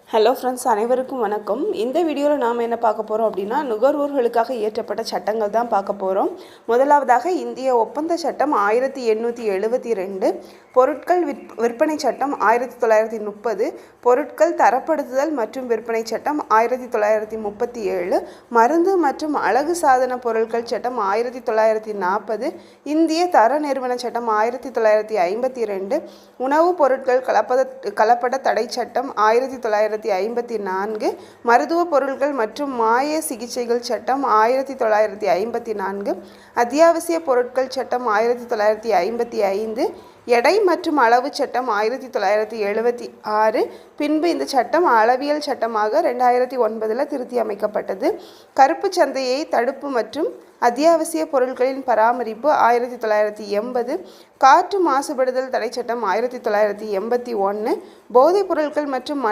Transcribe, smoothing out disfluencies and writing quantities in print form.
Hello friends, அனைவருக்கும் வணக்கம். இந்த வீடியோவில் நாம் என்ன பார்க்க போகிறோம் அப்படின்னா, நுகர்வோர்களுக்காக இயற்றப்பட்ட சட்டங்கள் தான் பார்க்க போகிறோம். முதலாவதாக இந்திய ஒப்பந்த சட்டம் 1872, பொருட்கள் விற்பனை சட்டம் 1930, பொருட்கள் தரப்படுத்துதல் மற்றும் விற்பனை சட்டம் 1937, மருந்து மற்றும் அழகு சாதன பொருட்கள் சட்டம் 1940, இந்திய தர நிறுவன சட்டம் 1952, உணவுப் பொருட்கள் கலப்பட தடை சட்டம் 1954, மருத்துவ பொருட்கள் மற்றும் மாய சிகிச்சைகள் சட்டம் 1954, அத்தியாவசிய பொருட்கள் சட்டம் 1955, எடை மற்றும் அளவு சட்டம் 1976. பின்பு இந்த சட்டம் அளவியல் சட்டமாக 2009 திருத்தி அமைக்கப்பட்டது. கருப்பு சந்தையை தடுப்பு மற்றும் அத்தியாவசிய பொருட்களின் பராமரிப்பு 1980, காற்று மாசுபடுதல் தடை சட்டம் 1981, போதைப் பொருட்கள் மற்றும்